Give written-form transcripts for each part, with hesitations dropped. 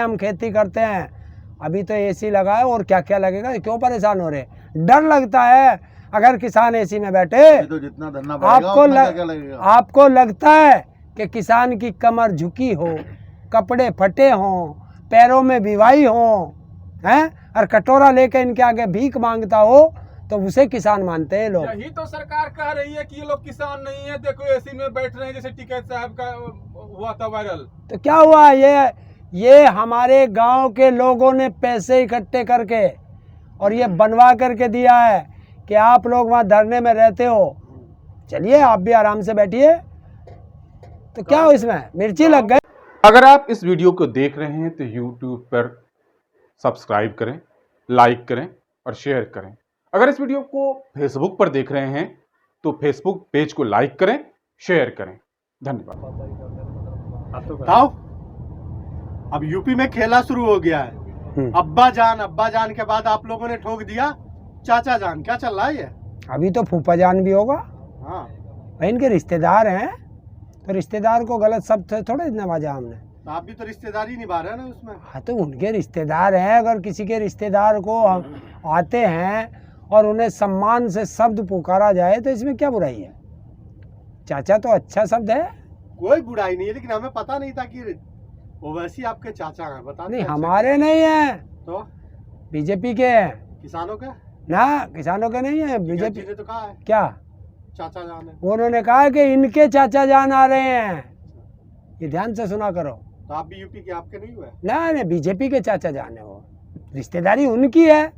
हम खेती करते हैं, अभी तो एसी लगा है और क्या क्या लगेगा, क्यों परेशान हो रहे? डर लगता है अगर किसान एसी में बैठे तो जितना धरना आपको लगता है कि किसान की कमर झुकी हो, कपड़े फटे हों, पैरों में बीवाई हो, हैं, और कटोरा लेके इनके आगे भीख मांगता हो तो उसे किसान मानते हैं लोग। यही तो सरकार कह रही है कि ये लोग किसान नहीं है, देखो एसी में बैठ रहे हैं, जैसे टिकैत साहब का हुआ था वायरल। तो क्या हुआ? ये हमारे गांव के लोगों ने पैसे इकट्ठे करके और ये बनवा करके दिया है कि आप लोग वहां धरने में रहते हो, चलिए आप भी आराम से बैठिए। तो क्या हो इसमें? मिर्ची लग गई। अगर आप इस वीडियो को देख रहे हैं तो YouTube पर सब्सक्राइब करें, लाइक करें और शेयर करें। अगर इस वीडियो को Facebook पर देख रहे हैं तो Facebook पेज को लाइक करें, शेयर करें। धन्यवाद। अब यूपी में खेला शुरू हो गया है। अब्बा जान के बाद आप लोगों ने ठोक दिया चाचा जान। क्या चल रहा है ये? अभी तो फूफा जान भी होगा। हाँ भाई इनके रिश्तेदार हैं तो रिश्तेदार को गलत शब्द थोड़े नवाजा हमने। तो आप भी तो रिश्तेदारी निभा रहे हैं ना उसमें। हाँ तो उनके रिश्तेदार हैं, अगर किसी के रिश्तेदार को हम आते हैं और उन्हें सम्मान से शब्द पुकारा जाए तो इसमें क्या बुराई है? चाचा तो अच्छा शब्द है, कोई बुराई नहीं है, लेकिन हमें पता नहीं था कि ओवैसी आपके चाचा हैं। बता नहीं हमारे नहीं है, तो बीजेपी के हैं। किसानों के ना, किसानों के नहीं है, बीजेपी ने तो कहा है क्या चाचा जान है। उन्होंने कहा कि इनके चाचा जान आ रहे हैं, ये ध्यान से सुना करो। तो आप भी यूपी के आपके नहीं हुए? ना बीजेपी के चाचा जान है, वो रिश्तेदारी उनकी है,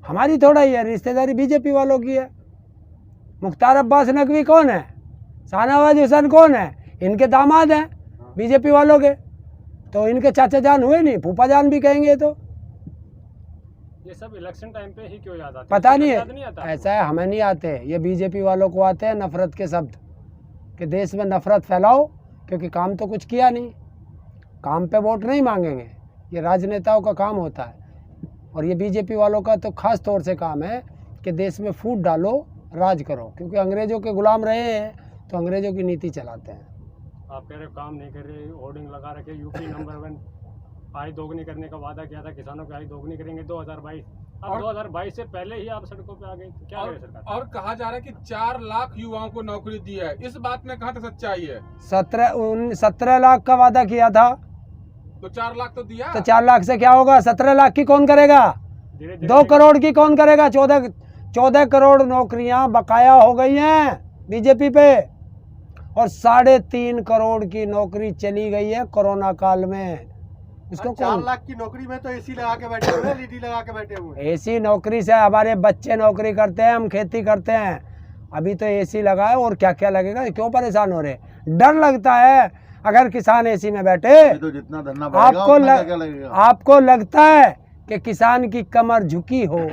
हमारी थोड़ा ही है, रिश्तेदारी बीजेपी वालों की है। मुख्तार अब्बास नकवी कौन है? शाहनवाज हुसैन कौन है? इनके दामाद हैं बीजेपी वालों के, तो इनके चाचा जान हुए नहीं, फूफा जान भी कहेंगे। तो ये सब इलेक्शन टाइम पे ही क्यों याद आते? पता नहीं नहीं है, आता ऐसा है, हमें नहीं आते, ये बीजेपी वालों को आते हैं नफरत के शब्द, कि देश में नफरत फैलाओ, क्योंकि काम तो कुछ किया नहीं, काम पे वोट नहीं मांगेंगे, ये राजनेताओं का काम होता है। और ये बीजेपी वालों का तो खास तौर से काम है कि देश में फूट डालो, राज करो, क्योंकि अंग्रेजों के गुलाम रहे हैं तो अंग्रेजों की नीति चलाते हैं। आप कह रहे काम नहीं कर रहे, होर्डिंग लगा रखे, यूपी नंबर 1, आय दोगुनी करने का वादा किया था, किसानों की आय दोगुनी करेंगे 2022। अब 2022 से पहले ही आप सड़कों पे आ गए, क्या करे सरकार? और कहा जा रहा है कि 4 लाख युवाओं को नौकरी दी है, इस बात में कहाँ तक सच्चाई है? 17 लाख का वादा किया था, तो 4 लाख तो दिया। तो 4 लाख से क्या होगा? 17 लाख की कौन करेगा? 2 करोड़ की कौन करेगा? 14 करोड़ नौकरियां बकाया हो गई हैं बीजेपी पे, और 3.5 करोड़ की नौकरी चली गई है कोरोना काल में। उसको 4 लाख की नौकरी में तो एसी लगा के बैठे हुए, एलईडी लगा के बैठे हुए। एसी नौकरी से हमारे बच्चे नौकरी करते हैं, हम खेती करते हैं, अभी तो एसी लगा है और क्या क्या लगेगा, क्यों परेशान हो रहे? डर लगता है अगर किसान एसी में बैठे तो जितना धरना आपको लगता है कि किसान की कमर झुकी हो,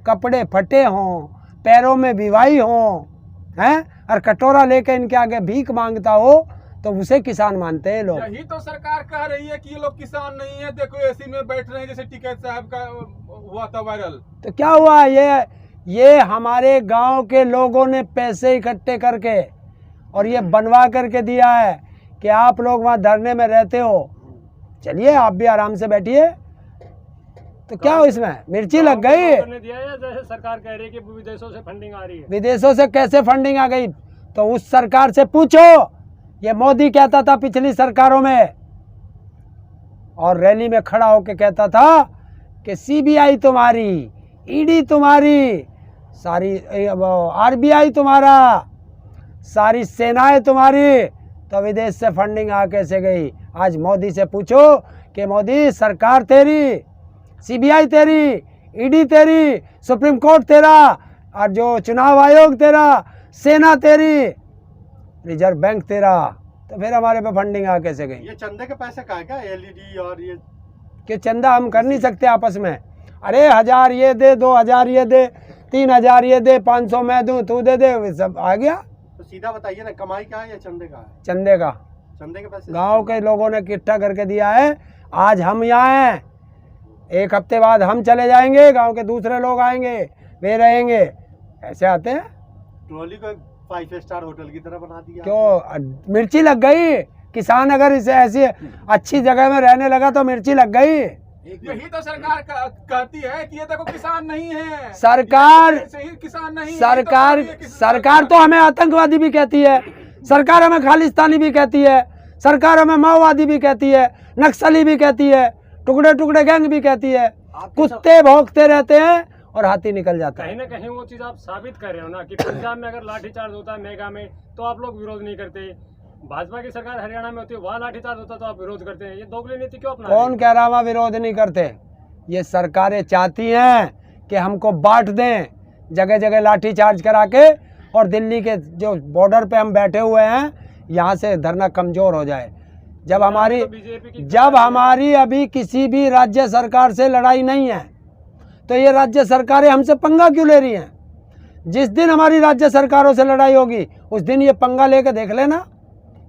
कपड़े फटे हों, पैरों में बीवाई हो, हैं, और कटोरा लेके इनके आगे भीख मांगता हो तो उसे किसान मानते हैं लोग। यही तो सरकार कह रही है कि ये लोग किसान नहीं है, देखो एसी में बैठ रहे हैं, जैसे टिकैत साहब का हुआ था वायरल। तो क्या हुआ? ये हमारे गांव के लोगों ने पैसे इकट्ठे करके और ये बनवा करके दिया है कि आप लोग वहां धरने में रहते हो, चलिए आप भी आराम से बैठिए। तो क्या हो इसमें? मिर्ची लग गई। दिया है, जैसे सरकार कह रही है कि विदेशों से फंडिंग आ रही है। विदेशों से कैसे फंडिंग आ गई? तो उस सरकार से पूछो, ये मोदी कहता था पिछली सरकारों में, और रैली में खड़ा होकर कहता था कि सीबीआई तुम्हारी, ईडी तुम्हारी, सारी आरबीआई तुम्हारा, सारी सेनाएं तुम्हारी, तो विदेश से फंडिंग आ कैसे गई? आज मोदी से पूछो कि मोदी सरकार तेरी, सीबीआई तेरी, ईडी तेरी, सुप्रीम कोर्ट तेरा, और जो चुनाव आयोग तेरा, सेना तेरी, रिजर्व बैंक तेरा, तो फिर हमारे पे फंडिंग आ कैसे गई? ये चंदे के पैसे का है क्या? एलईडी और ये कि चंदा हम कर नहीं सकते आपस में? अरे 1000 ये दे, 2000 ये दे, 3000 ये दे, 500 मैं दूं, तू दे दे, सब आ गया। तो सीधा बताइए ना, कमाई का है या चंदे का है? चंदे का, चंदे के पैसे गांव के लोगों ने इकट्ठा करके दिया है। आज हम यहाँ हैं, 1 हफ्ते बाद हम चले जाएंगे, गांव के दूसरे लोग आएंगे, वे रहेंगे, ऐसे आते हैं। ट्रॉली को 5 स्टार होटल की तरह बना दिया। क्यों? मिर्ची लग गई, किसान अगर इसे ऐसी अच्छी जगह में रहने लगा तो मिर्ची लग गई। यही तो सरकार कहती है कि ये देखो किसान नहीं है, सरकार सही किसान नहीं है, सरकार ये तो कहती है कि सरकार तो हमें आतंकवादी भी कहती है, सरकार हमें खालिस्तानी भी कहती है, सरकार हमें माओवादी भी कहती है, नक्सली भी कहती है, टुकड़े टुकड़े गैंग भी कहती है। कुत्ते भौंकते रहते हैं और हाथी निकल जाता कहीं है। ना कहीं वो चीज आप साबित कर रहे हो ना कि पंजाब में अगर लाठीचार्ज होता है मेगा में तो आप लोग विरोध नहीं करते, भाजपा की सरकार हरियाणा में होती है वहाँ लाठीचार्ज होता तो आप विरोध करते हैं। ये दोगली नीति क्यों अपना कौन कह रहा वहाँ विरोध नहीं करते? ये सरकारें चाहती हैं कि हमको बांट दें, जगह जगह लाठी चार्ज करा के, और दिल्ली के जो बॉर्डर पे हम बैठे हुए हैं यहाँ से धरना कमज़ोर हो जाए। जब हमारी अभी किसी भी राज्य सरकार से लड़ाई नहीं है तो ये राज्य सरकारें हमसे पंगा क्यों ले रही हैं? जिस दिन हमारी राज्य सरकारों से लड़ाई होगी उस दिन ये पंगा लेके देख लेना,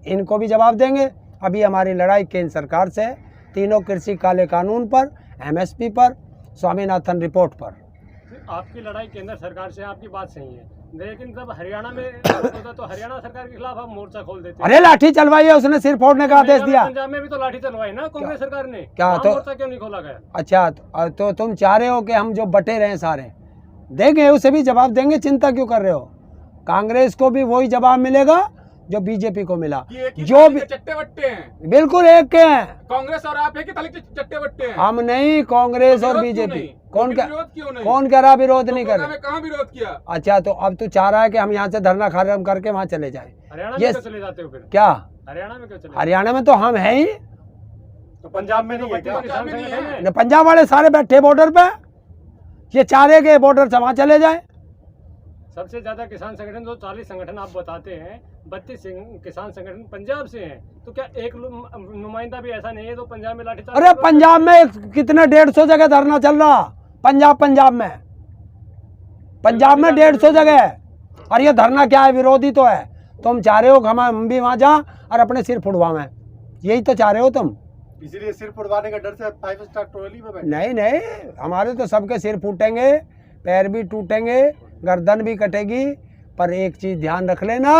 इनको भी जवाब देंगे। अभी हमारी लड़ाई केंद्र सरकार से है, तीनों कृषि काले कानून पर, एमएसपी पर, स्वामीनाथन रिपोर्ट पर। आपकी लड़ाई केंद्र सरकार से, आपकी बात सही है, लेकिन जब हरियाणा में होता तो हरियाणा सरकार के खिलाफ आप मोर्चा खोल देते हैं। अरे लाठी चलवाई है, उसने सिर फोड़ने का आदेश दिया। पंजाब में भी तो लाठी चलवाई ना कांग्रेस सरकार ने, क्या वहाँ तो मोर्चा क्यों नहीं खोला गया? अच्छा, तो तुम चाह रहे हो कि हम जो बटे रहे सारे देंगे, उसे भी जवाब देंगे, चिंता क्यों कर रहे हो? कांग्रेस को भी वही जवाब मिलेगा जो बीजेपी को मिला। कि एक ही जो थाली भी के चट्टे बट्टे हैं, बिल्कुल एक के हैं, कांग्रेस और आप एक ही थाली के चट्टे बट्टे हैं। हम नहीं, कांग्रेस तो और विरोध क्यों बीजेपी। नहीं? कौन तो कह विरोध क्यों नहीं? कौन कह रहा विरोध नहीं तो करे? में कहाँ विरोध किया? अच्छा, तो अब तू चाह रहा है कि हम यहाँ से धरना खत्म करके वहाँ चले जाएं? हरियाणा ये में क्यों चले जाते हो फिर? क्या हरियाणा में क्यों चले? हरियाणा में तो हम हैं ही, तो पंजाब में नहीं है क्या? किसान में नहीं संगठन है। है। न पंजाब वाले सारे बैठे बॉर्डर पे, ये चाह रहे कि बॉर्डर से वहाँ चले जाए। सबसे ज्यादा किसान संगठन जो 40 संगठन आप बताते हैं, 32 किसान संगठन पंजाब से हैं, तो क्या एक नुमाइंदा भी ऐसा नहीं है तो पंजाब में लाठीचार्ज? अरे पंजाब में कितने 150 जगह धरना चल रहा, पंजाब में 150 जगह है। और ये धरना क्या है? विरोधी तो है। तुम चाह रहे हो कि हम भी वहाँ जा और अपने सिर फुड़वाएं, यही तो चाह रहे हो तुम। इसीलिए सिर फुड़वाने का डर से 5 स्टार ट्रॉली में बैठे। नहीं, हमारे तो सबके सिर फूटेंगे, पैर भी टूटेंगे, गर्दन भी कटेगी, पर एक चीज ध्यान रख लेना,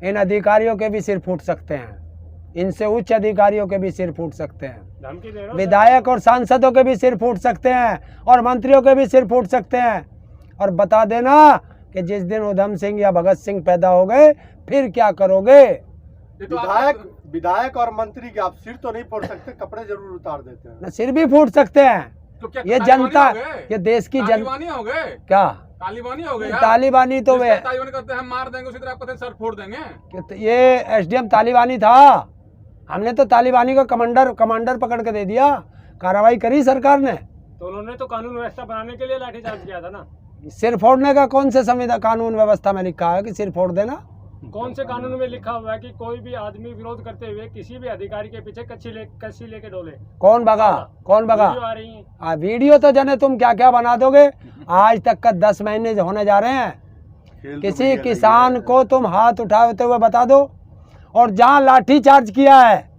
इन अधिकारियों के भी सिर फूट सकते हैं, इनसे उच्च अधिकारियों के भी सिर फूट सकते हैं, धमकी दे रहे हो? विधायक और सांसदों के भी सिर फूट सकते हैं, और मंत्रियों के भी सिर फूट सकते हैं। और बता देना कि जिस दिन उधम सिंह या भगत सिंह पैदा हो गए फिर क्या करोगे? ये तो विधायक और मंत्री के आप सिर तो नहीं फोड़ सकते, कपड़े जरूर उतार देते हैं। न सिर भी फूट सकते हैं। तो क्या ये तालिबानी जनता, हो गए? ये देश की तालिबानी हो गए? क्या तालिबानी हो गए यार? तालिबानी तो वे, तालिबानी करते हैं, हम मार देंगे, उसी तरह आप कहते हैं सर फोड़ देंगे। ये एसडीएम तालिबानी था, हमने तो तालिबानी का कमांडर पकड़ के दे दिया, कार्रवाई करी सरकार ने। तो उन्होंने तो कानून व्यवस्था बनाने के लिए लाठीचार्ज किया था ना। सिर फोड़ने का कौन से संविधान कानून व्यवस्था में लिखा है कि सिर फोड़ देना? कौन से कानून में लिखा हुआ है कि कोई भी आदमी विरोध करते हुए किसी भी अधिकारी के पीछे कच्ची लेके डोले? कौन भगा? वीडियो आ रही है। वीडियो तो जाने तुम क्या क्या बना दोगे। आज तक का 10 महीने होने जा रहे हैं, खेल तो किसी बढ़िया किसान लगी है। को तुम हाथ उठाते हुए बता दो, और जहाँ लाठी चार्ज किया है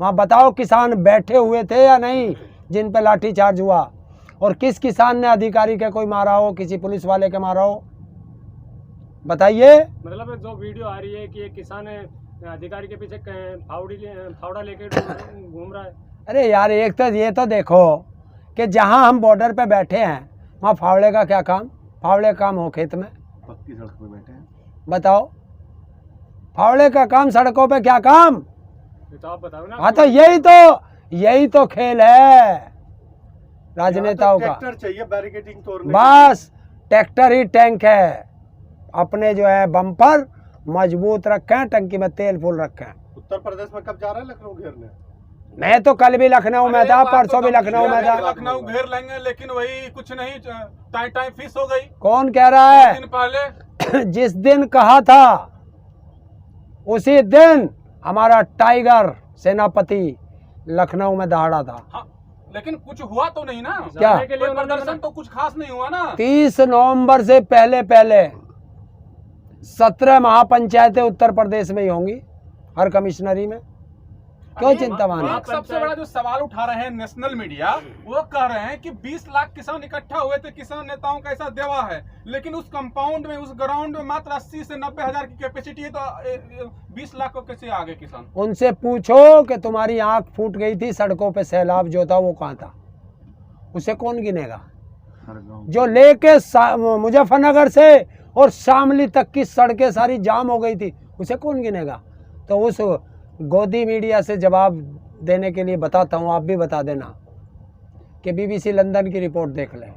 वहाँ बताओ किसान बैठे हुए थे या नहीं जिन पे लाठी चार्ज हुआ, और किस किसान ने अधिकारी के कोई मारा हो, किसी पुलिस वाले के मारा हो, बताइए। मतलब जो वीडियो आ रही है कि एक किसान अधिकारी के पीछे फावड़ा लेके घूम रहा है। अरे यार, एक तो ये तो देखो कि जहाँ हम बॉर्डर पे बैठे हैं वहाँ फावड़े का क्या काम? फावड़े का काम हो खेत में, पक्की सड़क पे बैठे हैं। बताओ, फावड़े का काम सड़कों पे क्या काम? ये तो आप बताओ ना। हाँ, तो यही तो खेल है राजनेताओं का। ट्रैक्टर चाहिए बैरिकेडिंग तोड़ने। बस ट्रैक्टर ही टैंक है, अपने जो है बम्पर मजबूत रखें, टंकी में तेल फुल रखें। उत्तर प्रदेश में कब जा रहा है लखनऊ घेरने? मैं तो कल भी लखनऊ में अरे था, बात परसों तो भी लखनऊ में था। लखनऊ घेर लेंगे, लेकिन वही कुछ नहीं, टाइम फिक्स हो गई। कौन कह रहा है? दिन पहले जिस दिन कहा था उसी दिन हमारा टाइगर सेनापति लखनऊ में दहाड़ा था। हाँ, लेकिन कुछ हुआ तो नहीं ना? क्या? जाने के लिए कोई उन्होंने प्रदर्शन तो कुछ खास नहीं हुआ ना? 30 नवंबर से पहले 17 महापंचायतें उत्तर प्रदेश में ही होंगी, हर कमिश्नरी में। क्यों चिंता माने? एक सबसे बड़ा जो सवाल उठा रहे हैं नेशनल मीडिया, वो कह रहे हैं कि 20 लाख किसान इकट्ठा हुए थे, किसान नेताओं का ऐसा दावा है, लेकिन उस कंपाउंड में, उस ग्राउंड में मात्र 80 से 90 हजार की कैपेसिटी है, तो 20 लाख को कैसे आ गए किसान? उनसे पूछो कि तुम्हारी आंख फूट गई थी, सड़कों पे सैलाब जो था वो कहाँ था? उसे कौन गिनेगा? जो लेके मुजफ्फरनगर से और शामली तक की सड़कें सारी जाम हो गई थी, उसे कौन गिनेगा? तो उस गोदी मीडिया से जवाब देने के लिए बताता हूँ, आप भी बता देना कि BBC लंदन की रिपोर्ट देख लें,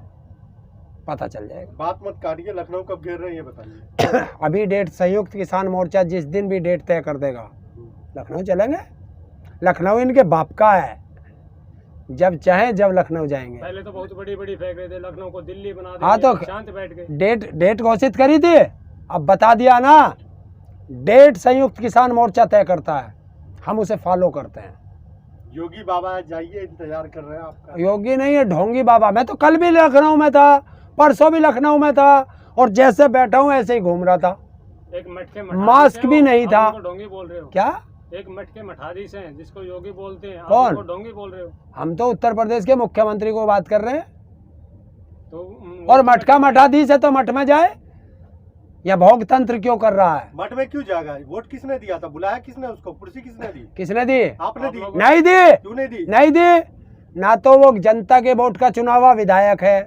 पता चल जाएगा। बात मत काटिए, लखनऊ कब घेर रहे हैं ये बताइए। अभी डेट संयुक्त किसान मोर्चा जिस दिन भी डेट तय कर देगा, लखनऊ चलेंगे। लखनऊ इनके बाप का है, जब चाहे जब लखनऊ जाएंगे। पहले तो बहुत बड़ी बड़ी फेंक रहे थे, लखनऊ को दिल्ली बना हाँ, दिया, तो शांत बैठ गए। डेट घोषित करी थी, अब बता दिया ना, डेट संयुक्त किसान मोर्चा तय करता है, हम उसे फॉलो करते हैं। योगी बाबा जाइए, इंतजार कर रहे हैं आपका। योगी नहीं है, ढोंगी बाबा। मैं तो कल भी लखनऊ में था, परसों भी लखनऊ में था, और जैसे बैठा हूँ ऐसे ही घूम रहा था। एक मटके मास्क भी नहीं था। ढोंगी बोल रहे हो क्या? एक मटके मठाधीश हैं जिसको योगी बोलते हैं, कौन? आप उनको ढोंगी बोल रहे हो। हम तो उत्तर प्रदेश के मुख्यमंत्री को बात कर रहे हैं। तो और मटका मठाधीश है तो मठ में जाए, या भोग तंत्र क्यों कर रहा है? मठ में क्यों जाएगा? वोट किसने दिया था? बुलाया किसने उसको? कुर्सी किसने दी? किसने दी? आपने दी? नहीं दी, क्यों नहीं दी? नहीं दी ना, तो वो जनता के वोट का चुना हुआ विधायक है,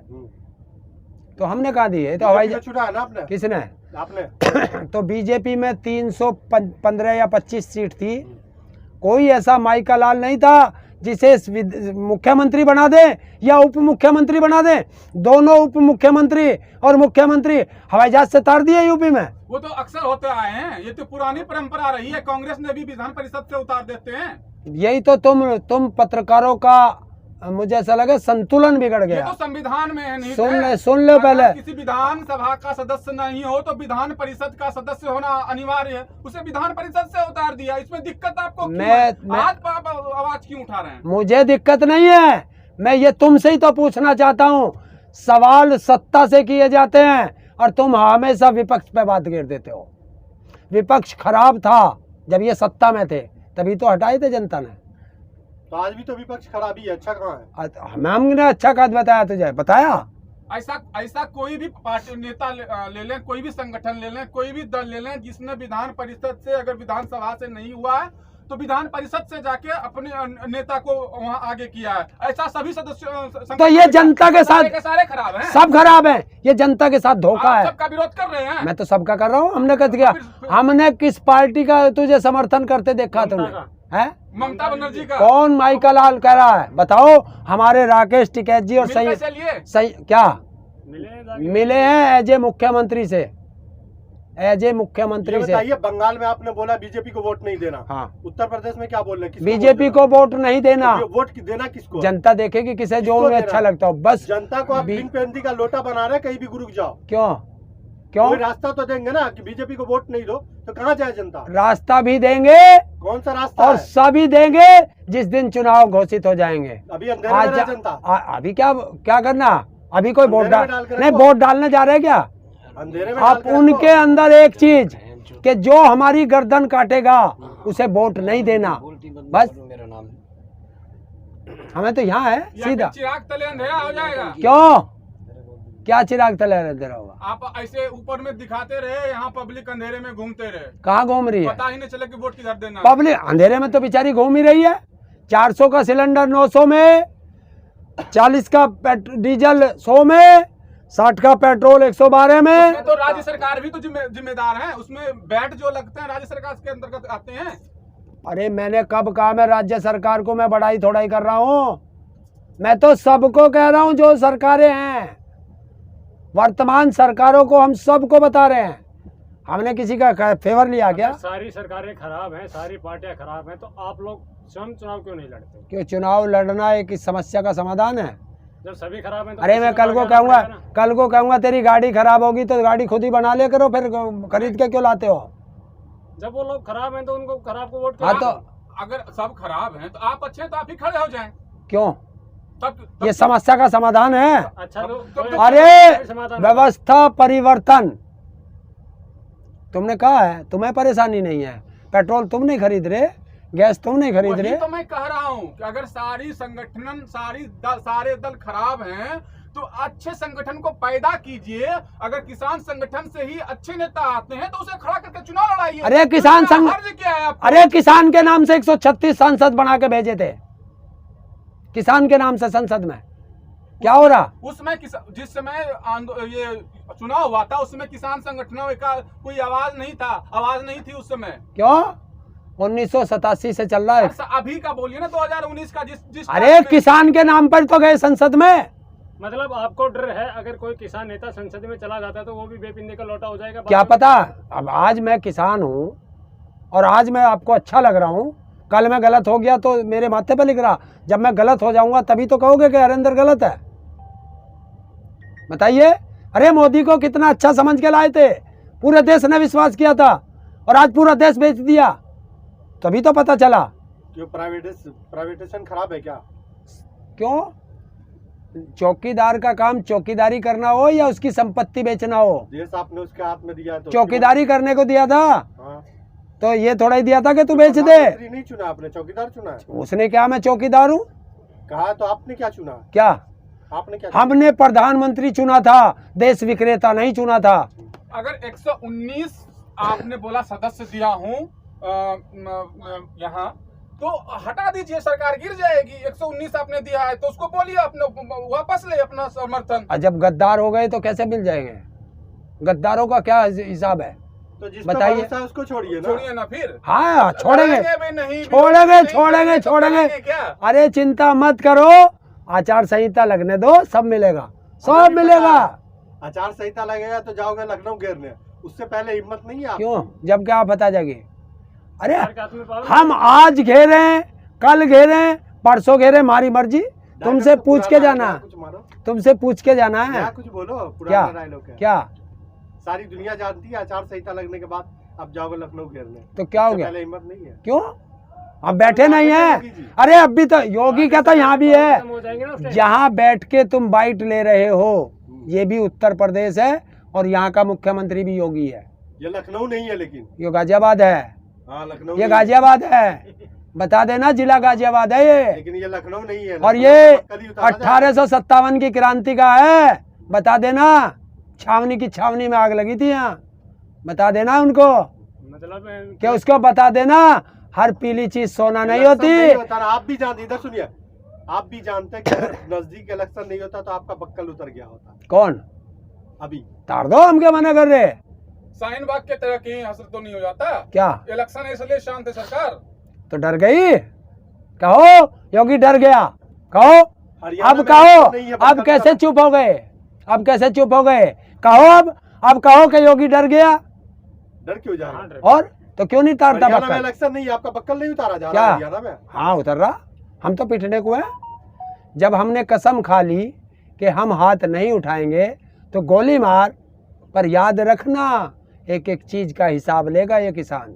तो हमने कहा दी है। तो हवाई चुना है ना आपने? किसने? आपने। तो बीजेपी में 315 या 25 सीट थी, कोई ऐसा माइका लाल नहीं था जिसे मुख्यमंत्री बना दे या उप मुख्यमंत्री बना दे। दोनों उप मुख्यमंत्री और मुख्यमंत्री हवाई जहाज से तार दिए यूपी में। वो तो अक्सर होते आए हैं, ये तो पुरानी परंपरा रही है, कांग्रेस ने भी विधान परिषद से उतार देते हैं। यही तो तुम पत्रकारों का, मुझे ऐसा लगे, संतुलन बिगड़ ये गया। तो संविधान में है, नहीं सुन लो पहले। अगर किसी विधान सभा का सदस्य नहीं हो तो विधान परिषद का सदस्य होना अनिवार्य है, उसे विधान परिषद से उतार दिया, इसमें दिक्कत आपको क्यों है? आज आप आवाज क्यों उठा रहे हैं? मुझे दिक्कत नहीं है, मैं ये तुमसे ही तो पूछना चाहता हूँ। सवाल सत्ता से किए जाते हैं और तुम हमेशा विपक्ष पे बात घेर देते हो। विपक्ष खराब था जब ये सत्ता में थे, तभी तो हटाए थे जनता ने। तो आज भी तो विपक्ष खराबी है, अच्छा कहाँ है? हमने अच्छा कद बताया, तुझे बताया? ऐसा कोई भी पार्टी नेता ले लें, कोई भी संगठन ले लें, कोई भी दल ले लें, जिसने विधान परिषद से, अगर विधानसभा से नहीं हुआ है तो विधान परिषद से जाके अपने नेता को वहां आगे किया है। ऐसा सभी सदस्यों। तो ये जनता के साथ सारे खराब हैं, सब खराब हैं, ये जनता के साथ धोखा है। सबका विरोध कर रहे हैं। मैं तो सबका कर रहा हूँ। हमने कह दिया, हमने किस पार्टी का तुझे समर्थन करते देखा तुमने? है ममता बनर्जी का। कौन माइका लाल कह रहा है? बताओ। हमारे राकेश टिकैत जी और सही क्या मिले हैं एज ए मुख्यमंत्री से, एज ए मुख्यमंत्री से। बताइए, बंगाल में आपने बोला बीजेपी को वोट नहीं देना, हाँ, उत्तर प्रदेश में क्या बोल रहे हैं? बीजेपी को वोट नहीं देना। वोट देना किसको? जनता देखेगी किसे जो उन्हें अच्छा लगता हो। बस जनता को आप बिन पेंदी का लोटा बना रहे, कहीं भी गुरुक जाओ। क्यों क्यों? कोई रास्ता तो देंगे ना कि बीजेपी को वोट नहीं दो, तो कहाँ जाए जनता? रास्ता भी देंगे। कौन सा रास्ता और है? सभी देंगे जिस दिन चुनाव घोषित हो जाएंगे। अभी अंधेरे में है जनता। अभी क्या करना? अभी कोई वोट नहीं, को। वोट डालने जा रहे क्या? अंधेरे में आप उनके अंदर एक चीज कि जो हमारी गर्दन काटेगा उसे वोट नहीं देना, बस। हमें तो यहाँ है सीधा। चिराग तले अंधेरा हो जाएगा। क्यों? क्या चिराग तले अंधेरा होगा? आप ऐसे ऊपर में दिखाते रहे, यहाँ पब्लिक अंधेरे में घूमते रहे, कहाँ घूम रही है? पता ही नहीं चले कि वोट किधर देना। पब्लिक अंधेरे में तो बेचारी घूम ही रही है। 400 का सिलेंडर 900 में, 40 का डीजल 100 में, 60 का पेट्रोल 112 में। उसमें तो राज्य सरकार भी तो जिम्मेदार है, उसमें बैट जो लगते हैं राज्य सरकार के अंतर्गत आते हैं। अरे मैंने कब कहा मैं राज्य सरकार को मैं बड़ाई थोड़ाई कर रहा हूँ? मैं तो सबको कह रहा हूँ जो सरकारें हैं, वर्तमान सरकारों को हम सबको बता रहे हैं। हमने किसी का फेवर लिया क्या? सारी सरकारें खराब हैं, सारी पार्टियां खराब हैं, तो आप लोग स्वयं चुनाव क्यों नहीं लड़ते? क्यों? चुनाव लड़ना एक इस समस्या का समाधान है। जब सभी खराब हैं तो अरे मैं कल को कहूँगा तेरी गाड़ी खराब होगी तो गाड़ी खुद ही बना ले करो, फिर खरीद के क्यों लाते हो? जब वो लोग खराब हैं तो उनको खराब को वोट हाँ, तो अगर सब खराब हैं तो आप अच्छे हैं तो आप ही खड़े हो जाएं। क्यों? तब ये समस्या का समाधान है। अच्छा अरे व्यवस्था परिवर्तन, तुमने कहा है, तुम्हें परेशानी नहीं है, पेट्रोल तुम नहीं खरीद रहे, गैस तुम नहीं खरीद वही रहे। तो मैं कह रहा हूँ कि अगर सारी संगठन सारे दल खराब हैं तो अच्छे संगठन को पैदा कीजिए। अगर किसान संगठन से ही अच्छे नेता आते हैं तो उसे खड़ा करके चुनाव लड़ाइए। अरे किसान संग हर्ज क्या है आपको? अरे किसान के नाम से 136 सांसद बना के भेजे थे, किसान के नाम से संसद में। क्या हो रहा? उसमें जिस समय ये चुनाव हुआ था उसमें किसान संगठनों का कोई आवाज नहीं थी उस समय। क्यों? 1987 से चल रहा है। अभी का बोलिए ना, 2019 का जिस अरे किसान के नाम पर तो गए संसद में। मतलब आपको डर है अगर कोई किसान नेता संसद में चला जाता है तो वो भी बेपिंदे का लौटा हो जाएगा? क्या पता, अब आज मैं किसान हूँ और आज मैं आपको अच्छा लग रहा हूँ, कल मैं गलत हो गया तो मेरे माथे पे लिख रहा। जब मैं गलत हो जाऊंगा तभी तो कहोगे कि हरेंद्र गलत है। बताइए। अरे मोदी को कितना अच्छा समझ के लाए थे, पूरे देश ने विश्वास किया था और आज पूरा देश बेच दिया, तभी तो पता चला। क्यों प्राइवेटेशन खराब है क्या? क्यों? चौकीदार का काम चौकीदारी करना हो या उसकी संपत्ति बेचना हो, देश आपने उसके हाथ में दिया तो चौकीदारी करने को दिया था। हाँ। तो ये थोड़ा ही दिया था कि तू बेच दे। नहीं चुना आपने, चौकीदार चुना है। उसने क्या मैं चौकीदार हूँ कहा तो आपने क्या चुना? क्या? आपने क्या हमने प्रधानमंत्री चुना था, देश विक्रेता नहीं चुना था। अगर 119 आपने बोला सदस्य दिया हूँ यहाँ, तो हटा दीजिए, सरकार गिर जाएगी। 119 आपने दिया है तो उसको बोलिए अपने वापस ले अपना समर्थन। जब गद्दार हो गए तो कैसे मिल जाएंगे? गद्दारों का क्या हिसाब है? तो जिस बताइए। भरोसा है उसको छोड़िए ना फिर। हाँ छोड़ेंगे, भी नहीं, छोड़ेंगे। क्या? अरे चिंता मत करो, आचार संहिता लगने दो, सब मिलेगा, सब मिलेगा। आचार संहिता लगेगा तो जाओगे लखनऊ घेरने, उससे पहले हिम्मत नहीं है आपको? क्यों? जब क्या पता जाएगी? अरे हम हम आज घेरे, कल घेरे, परसों घेरे, हमारी मर्जी। तुमसे पूछ के जाना, तुमसे पूछ के जाना है। कुछ बोलो, क्या? पुराना डायलॉग है। क्या? सारी दुनिया जानती है आचार संहिता लगने के बाद अब जाओगे लखनऊ घेरने, तो क्या हो उससे गया? पहले हिम्मत नहीं है। क्यों? अब बैठे नहीं है। अरे अभी तो योगी का तो यहाँ भी है, हो जाएंगे ना उस टाइम। जहाँ बैठ के तुम बाइट ले रहे हो, ये भी उत्तर प्रदेश है और यहाँ का मुख्यमंत्री भी योगी है। ये लखनऊ नहीं है लेकिन ये गाजियाबाद है। हाँ लखनऊ ये नहीं गाजियाबाद है, बता देना, जिला गाजियाबाद है ये। लेकिन ये लखनऊ नहीं है। और लखनऊ ये तो कल ही उतारा जाएगा। 1857 की क्रांति का है, बता देना। छावनी की छावनी में आग लगी थी यहाँ, बता देना उनको। मतलब क्या उसको बता देना, हर पीली चीज सोना नहीं इलेक्शन नहीं होती। होता ना, आप भी जानते, इधर सुनिए, आप भी जानते हैं कि अगर नजदीक इलेक्शन नहीं होता तो आपका बक्कल उतर गया होता। कौन? अभी तार दो, हम क्या मना कर रहे? शाहीन बाग के तरह कहीं असर तो नहीं हो जाता? क्या? इलेक्शन इसलिए शांत है सरकार। तो डर गई? कहो योगी डर गया, कहो। हरियाणा अब में कहो, इलेक्शन नहीं है, अब बक्कल कैसे उतर- चुप हो गए? अब कैसे चुप हो गए? कहो अब कहो कि योगी डर गया। डर क्यों जा रहा है? और तो क्यों नहीं तारता हरियाणा में बक्कल? इलेक्शन नहीं है, आपका बक्कल नहीं उतारा जा क्या? रहा हरियाणा में? हाँ उतर रहा, हम तो पिटने को है। जब हमने कसम खा ली कि हम हाथ नहीं उठाएंगे तो गोली मार, पर याद रखना एक एक चीज का हिसाब लेगा ये किसान।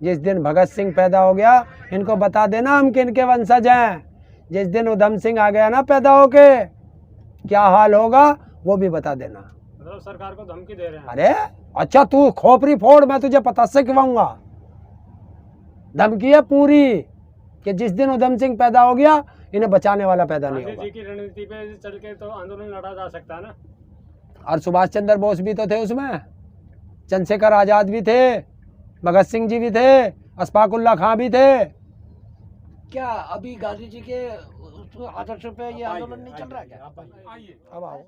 जिस दिन भगत सिंह पैदा हो गया, इनको बता देना हम किनके वंशज हैं। जिस दिन उधम सिंह आ गया ना पैदा होके, क्या हाल होगा वो भी बता देना। मतलब सरकार को धमकी दे रहे हैं। अरे अच्छा, तू खोपड़ी फोड़, मैं तुझे पता से खिलाऊंगा। धमकी है पूरी कि जिस दिन उधम सिंह पैदा हो गया, इन्हें बचाने वाला पैदा नहीं गांधी होगा। जी की रणनीति पे चल के तो आंदोलन लड़ा जा सकता है ना। और सुभाष चंद्र बोस भी तो थे उसमें, चंद्रशेखर आजाद भी थे, भगत सिंह जी भी थे, अशफाकुल्ला खां भी थे। क्या अभी गांधी जी के आदर्शों पे ये आंदोलन नहीं चल रहा है क्या? आइए अब आओ।